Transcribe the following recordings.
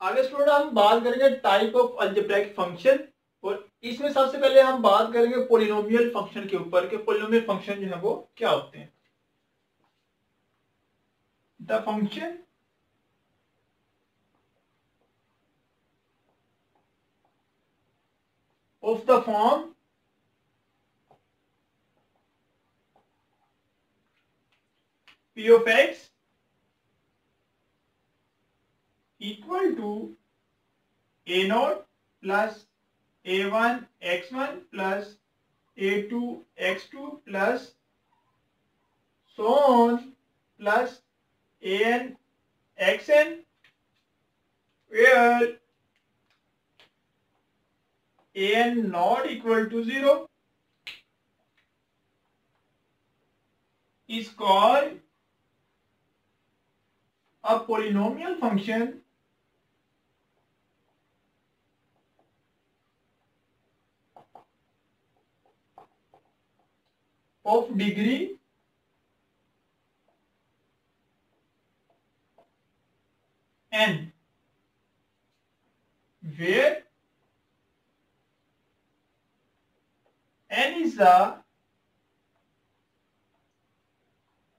आगे स्टूडेंट हम बात करेंगे टाइप ऑफ अलजेब्रिक फंक्शन, और इसमें सबसे पहले हम बात करेंगे पोलिनोमियल फंक्शन के ऊपर कि पोलिनोमियल फंक्शन जो है वो क्या होते हैं। The function of the form p of x equal to a naught plus a1 x1 plus a2 x2 plus so on plus an xn, where an not equal to 0 is called a polynomial function of degree n, where n is a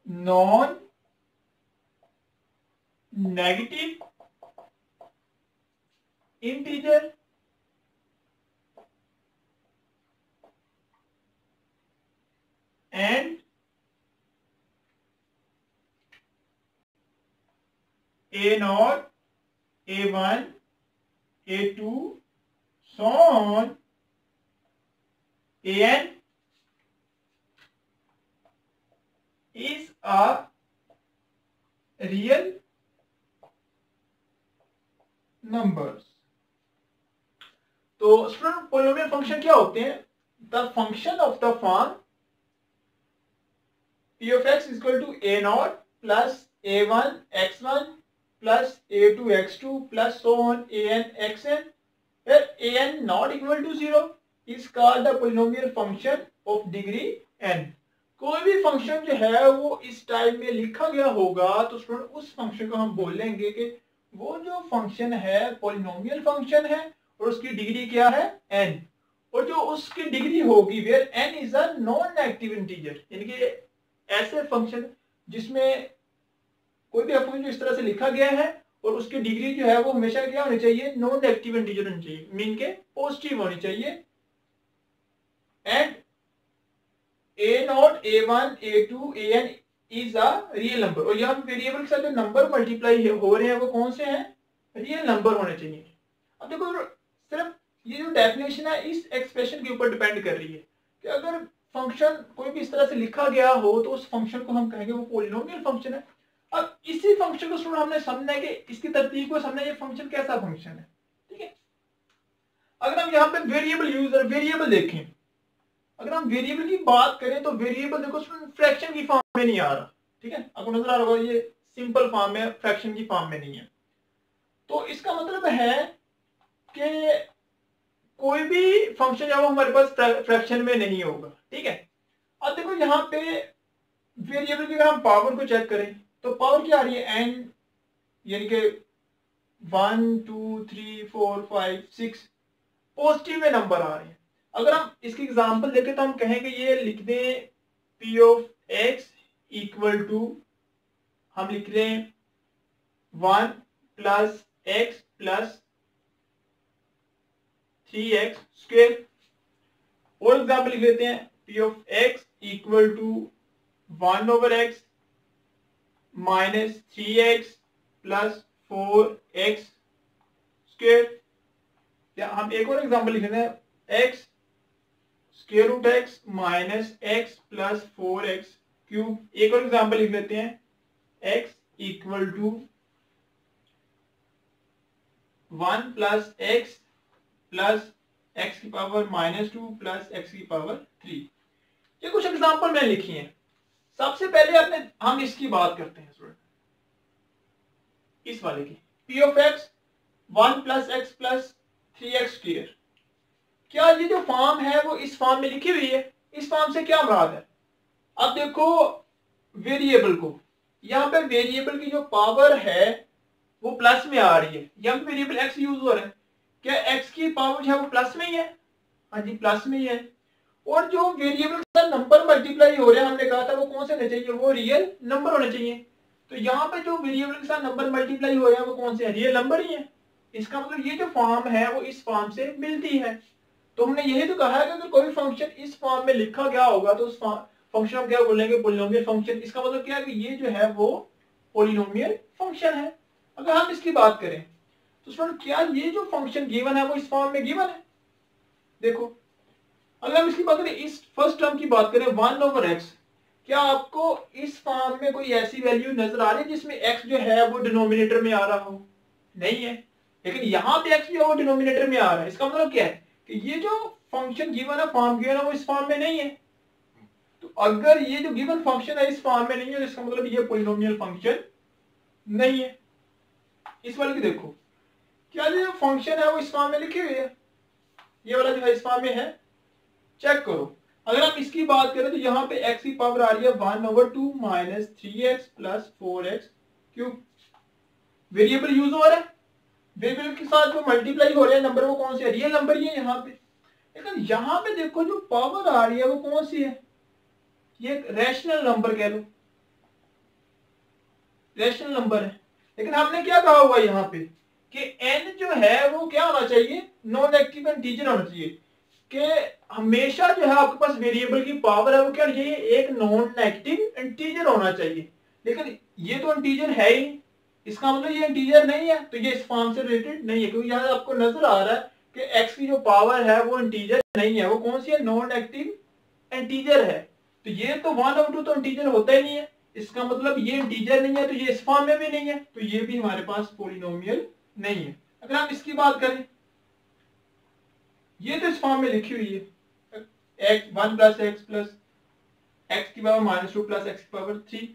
non-negative integer and a naught, a1, a2, so on, an is a real numbers। तो student polynomial function क्या होते हैं? The function of the form p of x is equal to a naught plus a1 x1 plus a2 x2 plus so on an xn, where an not equal to 0 is called the polynomial function of degree n। कोई भी function जो है वो इस type में लिखा गया होगा तो स्टूडेंट उस फंक्शन को हम बोल लेंगे कि वो जो फंक्शन है पोलिनोमियल फंक्शन है और उसकी डिग्री क्या है n, और जो उसकी डिग्री होगी where n is a non negative integer, यानी कि ऐसे फंक्शन जिसमें कोई भी फंक्शन जो इस तरह से लिखा गया है और उसकी डिग्री जो है वो हमेशा क्या होनी चाहिए, नॉन नेगेटिव इंटीजर होनी चाहिए, मीन के पॉजिटिव होनी चाहिए। And a not, a1, a2, an is a real number, और यहाँ वेरिएबल के साथ जो नंबर मल्टीप्लाई हो रहे हैं वो कौन से हैं, रियल नंबर होने चाहिए। अब देखो सिर्फ ये जो डेफिनेशन है इस एक्सप्रेशन के ऊपर डिपेंड कर रही है कि अगर फंक्शन कोई भी इस तरह से लिखा गया हो तो उस फंक्शन को हम कहेंगे वो पोलिनोमियल फंक्शन है। अब इसी फंक्शन को स्टूडेंट हमने समझना है कि इसकी तरतीब को समझना है, ये फंक्शन कैसा फंक्शन है, ठीक है। अगर हम यहाँ पे वेरिएबल यूजर वेरिएबल देखें, अगर हम वेरिएबल की बात करें तो वेरिएबल देखो स्टूडेंट फ्रैक्शन की फॉर्म में नहीं आ रहा, ठीक है, आपको नजर आ रहा होगा ये सिंपल फॉर्म में, फ्रैक्शन की फॉर्म में नहीं है। तो इसका मतलब है कि कोई भी फंक्शन जब हमारे पास फ्रैक्शन में नहीं होगा, ठीक है। अब देखो यहाँ पे वेरिएबल की अगर हम पावर को चेक करें तो पावर क्या आ रही है, n, यानी कि 1 2 3 4 5 6 पॉजिटिव में नंबर आ रहे हैं। अगर हम इसकी एग्जांपल देखें तो हम कहेंगे ये लिख दें p of x equal to, हम लिख दें 1 plus x plus 3x square, और एग्जांपल लिख लेते हैं p of x equal to 1 over x minus 3x plus 4x square, या हम एक और एग्जांपल लिख लेते हैं x square root x minus x plus 4x cube. एक और एग्जांपल लिख लेते हैं x equal to 1 plus x plus x की पावर माइनस 2 प्लस x की पावर 3। ये कुछ एग्जांपल मैंने लिखी हैं। सबसे पहले हम इसकी बात करते हैं स्टूडेंट, इस वाले की p of x 1 plus x plus 3x square. क्या ये जो फॉर्म है वो इस फॉर्म में लिखी हुई है? इस फॉर्म से क्या मुराद है? अब देखो वेरिएबल को, यहाँ पे वेरिएबल की जो पावर है वो प्लस में आ रही है, यहाँ पे वेरिएबल एक्स यूज हो रहा है, क्या एक्स की पावर जो है वो प्लस में ही है? हाँ जी प्लस में ही है। और जो वेरिएबल का नंबर मल्टीप्लाई हो रहा है हमने कहा था वो कौन से होने चाहिए? वो रियल नंबर होने चाहिए। तो यहाँ पे जो वेरिएबल के साथ नंबर मल्टीप्लाई हो रहा है वो कौन से है? रियल नंबर ही है। इसका मतलब ये जो फॉर्म है वो इस फॉर्म से मिलती है। तो हमने यही तो कहा है कि अगर कोई फंक्शन इस फॉर्म में लिखा गया होगा तो उस फंक्शन को क्या बोलेंगे? Polynomial function. इसका मतलब क्या है कि ये जो है वो पॉलिनोमियल फंक्शन है। अगर हम इसकी बात करें तो स्टूडेंट क्या ये जो फंक्शन गिवन है वो इस फॉर्म में गिवन है? देखो अगर हम इसकी बात करें, इस फर्स्ट टर्म की बात करें 1/x, क्या आपको इस फॉर्म में कोई ऐसी वैल्यू नजर आ रही है जिसमें x जो है वो डिनोमिनेटर में आ रहा हो? नहीं है। लेकिन यहाँ पे x जो है वो डिनोमिनेटर में आ रहा है। इसका मतलब क्या है कि ये जो फंक्शन गिवन है, फॉर्म गिवन है, वो इस फॉर्म में नहीं है। तो अगर ये जो गिवन फंक्शन है इस फॉर्म में नहीं है तो इसका मतलब ये पॉलिनोमियल फंक्शन नहीं है। इस वाले की देखो, क्या जो फंक्शन है वो इस फॉर्म में लिखी हुई है? ये वाला जो है इस फॉर्म में है, चेक करो। अगर हम इसकी बात करें तो यहाँ पे x की पावर आ रही है 1/2 minus 3x plus 4x cube. Variable use हो रहा है, वेरिएबल के साथ जो मल्टीप्लाई हो रहे हैं नंबर वो कौन से है? रियल नंबर ही है यहाँ पे। लेकिन यहाँ पे देखो जो पावर आ रही है वो कौन सी है? ये एक रैशनल नंबर कह लो, रैशनल नंबर है। लेकिन हमने क्या कहा हुआ यहाँ पे कि n जो है वो क्या होना चाहिए? नॉन नेगेटिव इंटीजर होना चाहिए। कि हमेशा जो है आपके पास वेरिएबल की पावर है वो क्या होनी चाहिए? एक नॉन नेगेटिव इंटीजर होना चाहिए। लेकिन ये तो इंटीजर है ही, इसका मतलब ये इंटीजर नहीं है, तो ये इस फॉर्म से रिलेटेड नहीं है। क्योंकि यहाँ आपको नजर आ रहा है कि x की जो पावर है वो इंटीजर नहीं है। वो कौन सी है? नॉन नेगेटिव इंटीजर है। तो ये तो 1/2 तो इंटीजर होता ही नहीं है। इसका मतलब ये इंटीजर नहीं है, तो ये इस फॉर्म में भी नहीं है, तो ये भी हमारे पास पॉलिनोमियल नहीं है। अगर हम इसकी बात करें, ये तो इस फॉर्म में लिखी हुई है, x 1 plus x plus x की पावर -2 प्लस एक्स की पावर 3।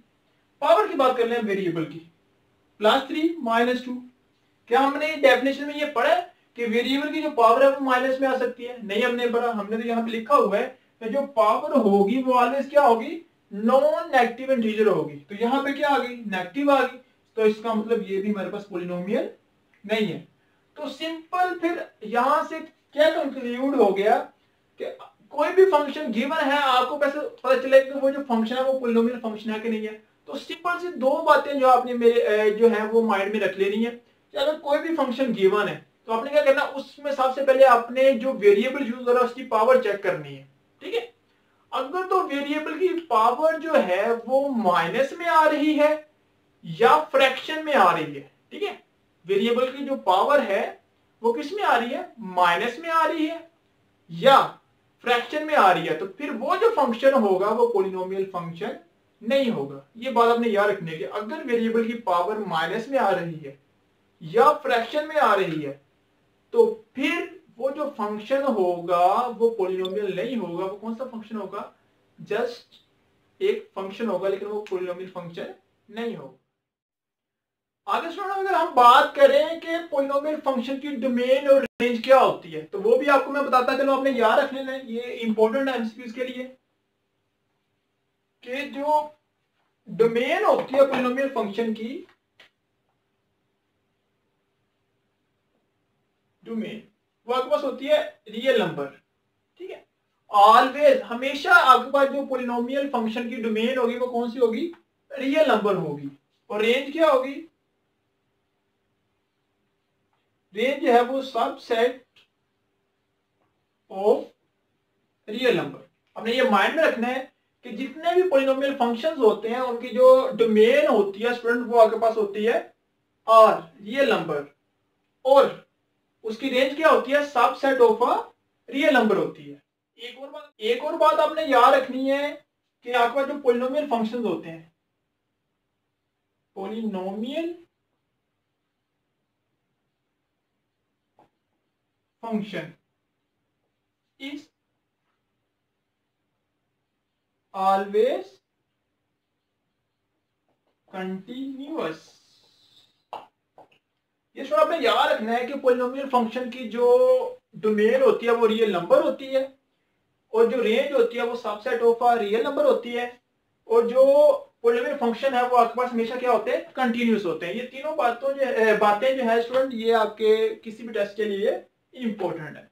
पावर की बात कर ले वेरिएबल की, +3 -2। क्या हमने डेफिनेशन में ये पढ़ा है कि वेरिएबल की जो पावर है वो माइनस में आ सकती है? नहीं हमने पढ़ा। हमने तो यहाँ पे लिखा हुआ है कि जो पावर होगी वो ऑलवेज क्या होगी? नॉन नेगेटिव इंटीजर होगी। तो यहाँ पे क्या आ गई? नेगेटिव आ गई। तो इसका मतलब ये भी हमारे पास पॉलिनोमियल नहीं है। तो सिंपल फिर यहां से क्या कंक्लूड हो गया कि कोई भी फंक्शन गिवन है, आपको कैसे पता चलेगा कि वो जो फंक्शन है वो पॉलिनोमियल फंक्शन है कि नहीं है? तो सिंपल सी दो बातें जो आपने मेरे जो है वो माइंड में रख लेनी है कि अगर कोई भी फंक्शन गिवन है तो आपने क्या करना, उसमें सबसे पहले आपने जो वेरिएबल यूज हो रहा है उसकी पावर चेक करनी है। ठीक है, अगर तो वेरिएबल की पावर जो है वो माइनस में आ रही है या फ्रैक्शन में आ रही है, ठीक है, वेरिएबल की जो पावर है वो किस में आ रही है? माइनस में आ रही है या फ्रैक्शन में आ रही है, तो फिर वो जो फंक्शन होगा वो पॉलिनोमियल फंक्शन नहीं होगा। ये बात आपने याद रखनी है कि अगर वेरिएबल की पावर माइनस में आ रही है या फ्रैक्शन में आ रही है तो फिर वो जो फंक्शन होगा वो पॉलिनोमियल नहीं होगा। वो कौन सा फंक्शन होगा? जस्ट एक फंक्शन होगा, लेकिन वो पॉलिनोमियल फंक्शन नहीं होगा। आगे सुनो, अगर हम बात करें कि पॉलिनोमियल फंक्शन की डोमेन और रेंज क्या होती है तो वो भी आपको मैं बताता चलो, आपने याद रख लेना है, ये इंपॉर्टेंट है एमसीक्यूज के लिए कि जो डोमेन होती है पॉलिनोमियल फंक्शन की, डोमेन वो आपके पास होती है रियल नंबर। ठीक है, ऑलवेज हमेशा आपके पास जो पॉलिनोमियल फंक्शन की डोमेन होगी वो कौन सी होगी? रियल नंबर होगी। और रेंज क्या होगी? रेंज है वो सबसेट ऑफ रियल नंबर। हमने ये माइंड में रखना है कि जितने भी पॉलिनोमियल फंक्शंस होते हैं उनकी जो डोमेन होती है स्टूडेंट वो आपके पास होती है आर, रियल नंबर, और उसकी रेंज क्या होती है? Subset of a real number होती है। एक और बात आपने याद रखनी है कि आपके पास जो पॉलिनोमियल फंक्शंस होते हैं, polynomial function is always continuous. ये थोड़ा आपने याद रखना है कि पॉलिनोमियल फंक्शन की जो डोमेन होती है वो रियल नंबर होती है और जो रेंज होती है वो subset of a real number होती है। और जो पॉलिनोमियल फंक्शन है वो आपके पास हमेशा क्या होते हैं, कंटिन्यूस होते हैं। ये तीनों बातें जो है स्टूडेंट, ये आपके किसी भी टेस्ट के लिए इंपॉर्टेंट है।